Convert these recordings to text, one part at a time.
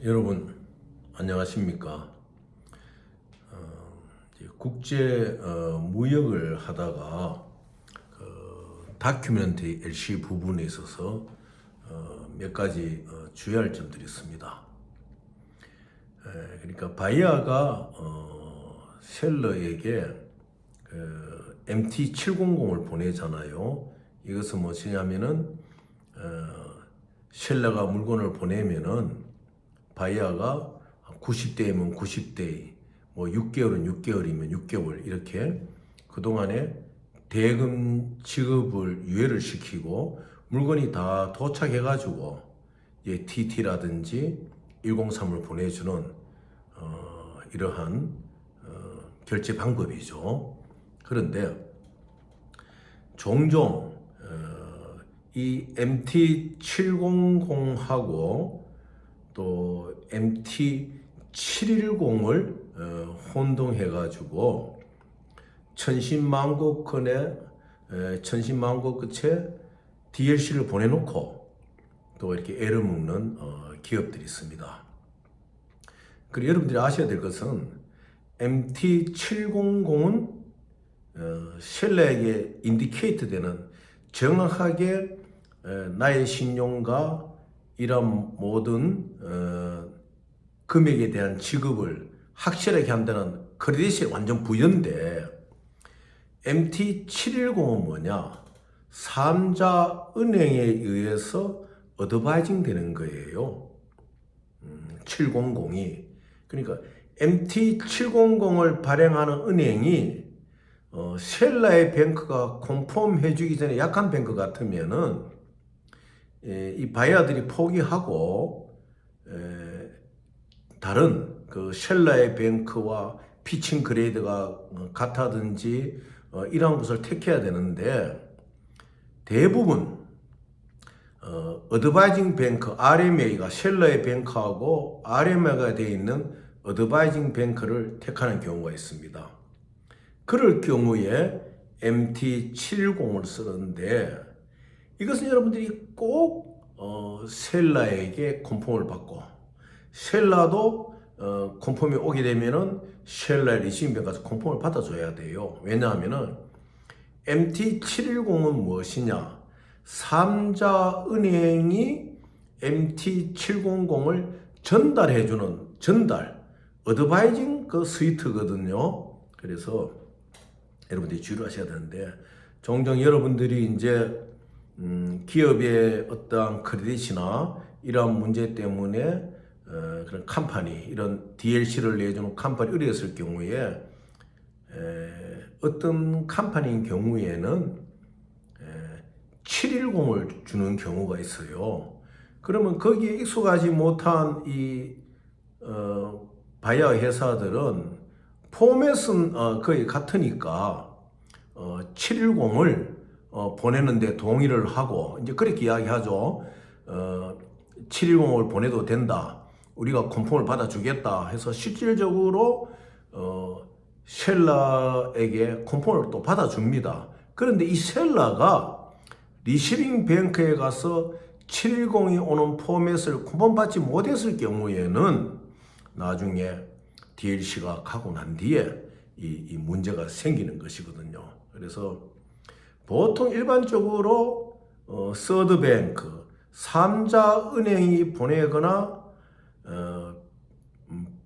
여러분 안녕하십니까? 국제 무역을 하다가 다큐멘터리 LC 부분에 있어서 몇 가지 주의할 점들이 있습니다. 그러니까 바이아가 셀러에게 MT700을 보내잖아요. 이것은 무엇이냐면은 셀러가 물건을 보내면은 바이아가 90대이면 90대, 뭐 6개월은 6개월이면 6개월 이렇게 그동안에 대금 지급을 유예를 시키고 물건이 다 도착해가지고 TT라든지 103을 보내주는 이러한 결제 방법이죠. 그런데 종종 이 MT700하고 또 MT710을 혼동해가지고 천신만고 끝에 DLC를 보내놓고 또 이렇게 애를 먹는 기업들이 있습니다. 그리고 여러분들이 아셔야 될 것은 MT700은 셀러에게 인디케이트 되는 정확하게 나의 신용과 이런 모든 금액에 대한 지급을 확실하게 한다는 크레딧이 완전 부여인데 MT710은 뭐냐? 3자 은행에 의해서 어드바이징 되는 거예요. 700이. 그러니까 MT700을 발행하는 은행이 셀러의 뱅크가 컨펌해 주기 전에 약한 뱅크 같으면은 이 바이어들이 포기하고 다른 그 셀러의 뱅크와 피칭 그레이드가 같다든지 이러한 것을 택해야 되는데 대부분 어드바이징 뱅크 RMA가 셀러의 뱅크하고 RMA가 되어 있는 어드바이징 뱅크를 택하는 경우가 있습니다. 그럴 경우에 MT710을 쓰는데 이것은 여러분들이 꼭 셀러에게 컨펌을 받고 셀러도 컨펌이 오게 되면은 셀러의 리시빙뱅크 가서 컨펌을 받아줘야 돼요. 왜냐하면은 MT710은 무엇이냐? 3자 은행이 MT700을 전달해주는 어드바이징 그 스위트거든요. 그래서 여러분들이 주의를 하셔야 되는데 종종 여러분들이 이제 기업의 어떠한 크레딧이나 이러한 문제 때문에 그런 컴퍼니, 이런 DLC를 내주는 컴퍼니 의뢰했을 경우에 어떤 컴퍼니인 경우에는 710을 주는 경우가 있어요. 그러면 거기에 익숙하지 못한 이 바이어 회사들은 포맷은 거의 같으니까 710을 보내는데 동의를 하고 이제 그렇게 이야기하죠. 710을 보내도 된다. 우리가 컨펌을 받아주겠다 해서 실질적으로 셀러에게 컨펌을 또 받아줍니다. 그런데 이 셀러가 리시빙 뱅크에 가서 710이 오는 포맷을 컨펌 받지 못했을 경우에는 나중에 DLC가 가고 난 뒤에 이 문제가 생기는 것이거든요. 그래서 보통 일반적으로 서드뱅크, 3자 은행이 보내거나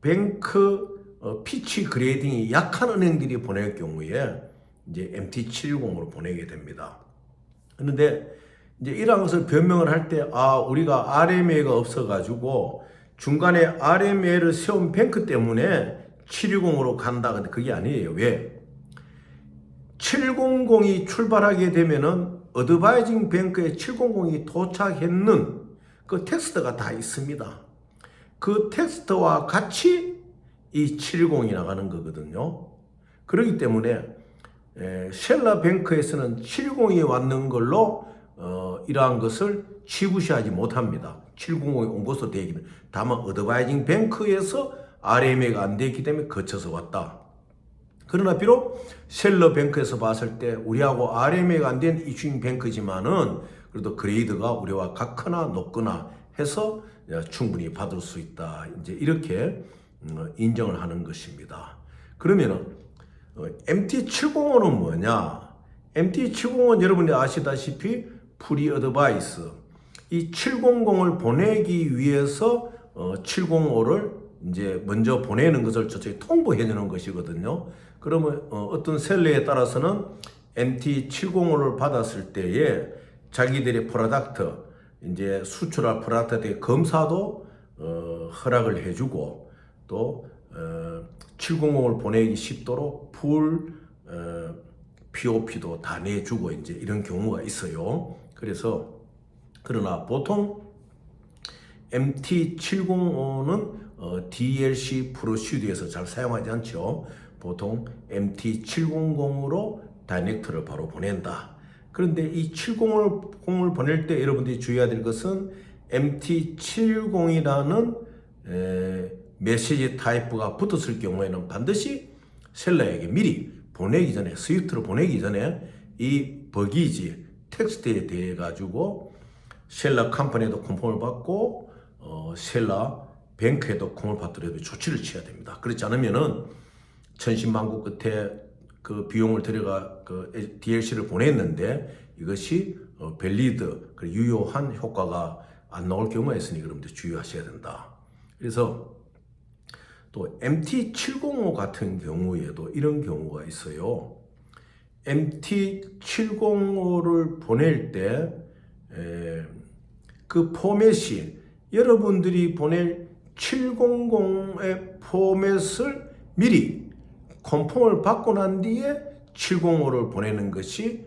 뱅크 피치 그레이딩이 약한 은행들이 보낼 경우에 이제 MT710으로 보내게 됩니다. 그런데 이제 이러한 것을 변명을 할 때 우리가 RMA가 없어가지고 중간에 RMA를 세운 뱅크 때문에 710으로 간다. 근데 그게 아니에요. 왜? 700이 출발하게 되면은 어드바이징 뱅크에 700이 도착했는 그 텍스트가 다 있습니다. 그 텍스트와 같이 이 710이 나가는 거거든요. 그렇기 때문에 셀러 뱅크에서는 710이 왔는 걸로 이러한 것을 취부시하지 못합니다. 700이 온 것으로 되어 있기 때문에 다만 어드바이징 뱅크에서 RMA가 안 되어 있기 때문에 거쳐서 왔다. 그러나 비록 셀러 뱅크에서 봤을 때 우리하고 RMA가 안 된 이슈잉 뱅크지만은 그래도 그레이드가 우리와 같거나 높거나 해서 충분히 받을 수 있다. 이제 이렇게 인정을 하는 것입니다. 그러면은 MT705는 뭐냐? MT705는 여러분이 아시다시피 프리 어드바이스, 이 700을 보내기 위해서 705를 이제 먼저 보내는 것을 저쪽에 통보해 주는 것이거든요. 그러면 어떤 셀러에 따라서는 MT705를 받았을 때에 자기들의 프로덕트, 이제 수출할 프로덕트에 대해 검사도 허락을 해주고, 또 700을 보내기 쉽도록 풀 POP도 다 내주고 이제 이런 경우가 있어요. 그래서 그러나 보통 MT705는 DLC 프로시드에서 잘 사용하지 않죠. 보통 MT700으로 다이렉트를 바로 보낸다. 그런데 이 700을 보낼 때 여러분들이 주의해야 될 것은 MT70이라는 메시지 타입가 붙었을 경우에는 반드시 셀러에게 미리 보내기 전에, 스위프트로 보내기 전에 이 버기지 텍스트에 대해 가지고 셀러 컴퍼니에도 컨펌을 받고 셀러 뱅크에도 컨펌을 받더라도 조치를 취해야 됩니다. 그렇지 않으면은 천신만고 끝에 그 비용을 들여가 그 DLC를 보냈는데 이것이 밸리드, 유효한 효과가 안 나올 경우가 있으니 여러분들 주의하셔야 된다. 그래서 또 MT705 같은 경우에도 이런 경우가 있어요. MT705를 보낼 때 그 포맷이 여러분들이 보낼 700의 포맷을 미리 컨펌을 받고 난 뒤에 705를 보내는 것이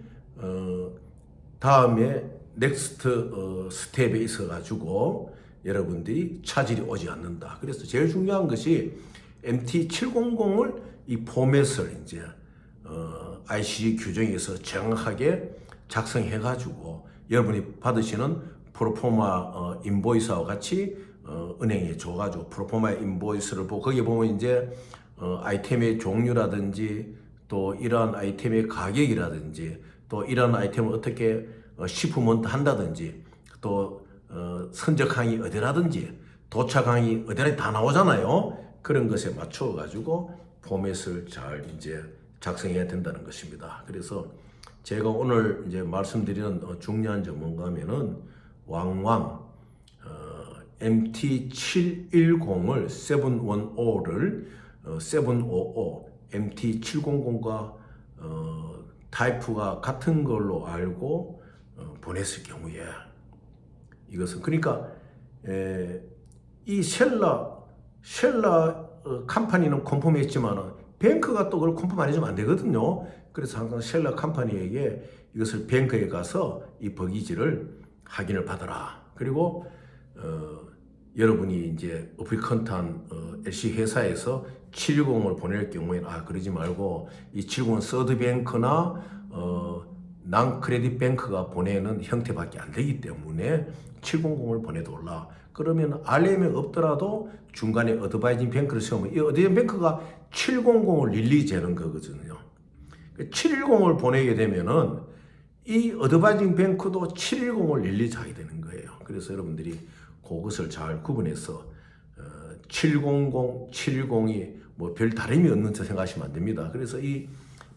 다음에 넥스트 스텝에 있어 가지고 여러분들이 차질이 오지 않는다. 그래서 제일 중요한 것이 MT700을 이 포맷을 이제 ICG 규정에서 정확하게 작성해 가지고 여러분이 받으시는 프로포마 인보이스와 같이 은행에 줘가지고 프로포마 인보이스를 보고 거기에 보면 이제 아이템의 종류라든지 또 이러한 아이템의 가격이라든지 또 이러한 아이템을 어떻게 시프먼트 한다든지 또 선적항이 어디라든지 도착항이 어디라 다 나오잖아요. 그런 것에 맞춰 가지고 포맷을 잘 이제 작성해야 된다는 것입니다. 그래서 제가 오늘 이제 말씀드리는 중요한 점은 뭔가 하면은 왕왕 MT710을 710를 755 MT700과 타입가 같은 걸로 알고 보냈을 경우에 이것은 그러니까 이 셀러 컴퍼니는 컨펌했지만은 뱅크가 또 그걸 컨펌 안 해주면 안 되거든요. 그래서 항상 셀러 컴퍼니에게 이것을 뱅크에 가서 이 버기지를 확인을 받아라. 그리고 여러분이 이제 어플리컨트한 LC 회사에서 710을 보낼 경우에는 그러지 말고 이 710은 서드뱅크나 난 크레딧 뱅크가 보내는 형태밖에 안 되기 때문에 700을 보내둘라. 그러면 RM이 없더라도 중간에 어드바이징 뱅크를 세우면 이 어드바이징 뱅크가 700을 릴리즈하는 거거든요. 710을 보내게 되면은 이 어드바이징 뱅크도 710을 릴리즈하게 되는 거예요. 그래서 여러분들이 그것을 잘 구분해서 700, 710이 뭐 별 다름이 없는 척 생각하시면 안 됩니다. 그래서 이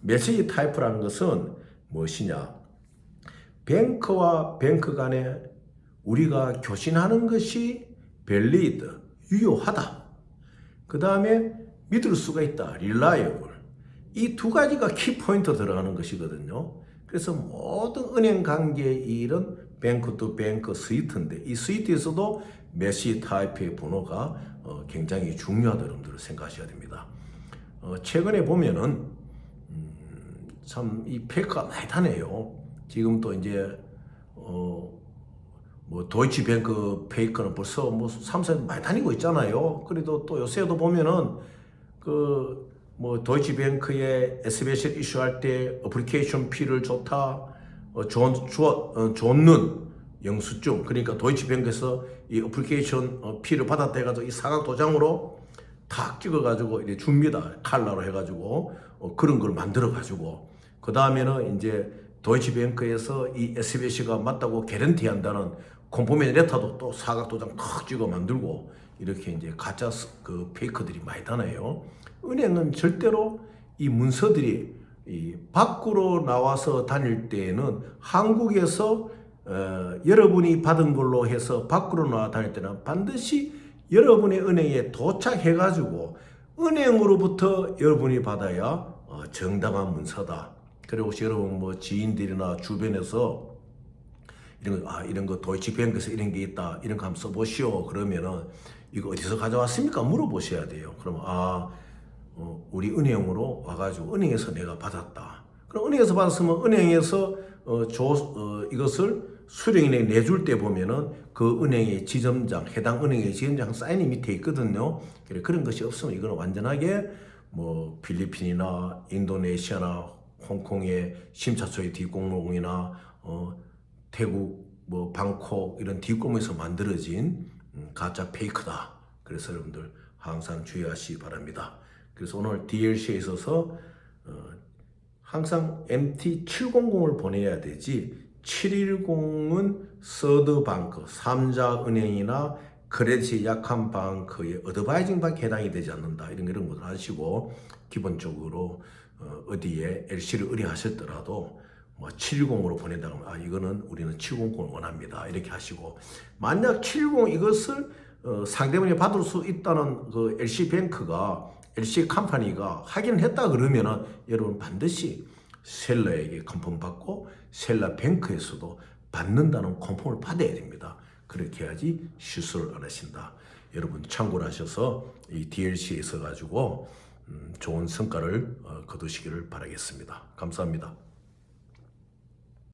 메시지 타입이라는 것은 무엇이냐? 뱅크와 뱅크 간에 우리가 교신하는 것이 밸리드, 유효하다. 그 다음에 믿을 수가 있다, reliable. 이 두 가지가 키포인트 들어가는 것이거든요. 그래서 모든 은행 관계의 일은 뱅크 투 뱅크 스위트인데 이 스위트에서도 메시지 타입의 번호가 굉장히 중요하다 여러분들 생각하셔야 됩니다. 최근에 보면은 참 이 페이크가 많이 다네요. 지금 또 이제 뭐 도이치뱅크 페이크는 벌써 뭐 3사 많이 다니고 있잖아요. 그래도 또 요새도 보면은 뭐 도이치뱅크에 SBS 이슈할 때 어플리케이션 피를 좋다, 줬는 영수증, 그러니까 도이치뱅크에서 이 어플리케이션 피를 받았다 해가지고 이 사각 도장으로 탁 찍어가지고 이제 줍니다. 칼라로 해가지고 그런 걸 만들어가지고 그 다음에는 이제 도이치뱅크에서 이 SBC가 맞다고 개런티 한다는 콤포메 레타도 또 사각 도장 탁 찍어 만들고 이렇게 이제 가짜 그 페이커들이 많이 다녀요. 은행은 절대로 이 문서들이 이 밖으로 나와서 다닐 때에는 한국에서 여러분이 받은 걸로 해서 밖으로 나와 다닐 때는 반드시 여러분의 은행에 도착해가지고 은행으로부터 여러분이 받아야 정당한 문서다. 그리고 혹시 여러분 뭐 지인들이나 주변에서 이런 거 도이치뱅크에서 이런 게 있다, 이런 거 한번 써보시오. 그러면은 이거 어디서 가져왔습니까? 물어보셔야 돼요. 그러면 우리 은행으로 와가지고 은행에서 내가 받았다. 그럼 은행에서 받았으면 은행에서 이것을 수령인에 내줄 때 보면은 그 은행의 지점장, 해당 은행의 지점장 사인이 밑에 있거든요. 그런 것이 없으면 이거는 완전하게 뭐 필리핀이나 인도네시아나 홍콩의 심사소의 뒷공무원이나 태국 뭐 방콕 이런 뒷공무에서 만들어진 가짜 페이크다. 그래서 여러분들 항상 주의하시기 바랍니다. 그래서 오늘 DLC에 있어서 항상 MT700을 보내야 되지 710은 서드방크, 3자 은행이나 크레딧이 약한 방크의 어드바이징 방크에 해당이 되지 않는다. 이런 것을 아시고 기본적으로 어디에 LC를 의뢰하셨더라도 뭐 710으로 보낸다고 하면 이거는 우리는 700을 원합니다. 이렇게 하시고 만약 710 이것을 상대방이 받을 수 있다는 그 LC뱅크가 LC 컴퍼니가 확인을 했다 그러면은 여러분 반드시 셀러에게 컨펌 받고 셀러 뱅크에서도 받는다는 컨펌을 받아야 됩니다. 그렇게 해야지 실수를 안 하신다. 여러분 참고를 하셔서 이 DLC에 있어 가지고 좋은 성과를 거두시기를 바라겠습니다. 감사합니다.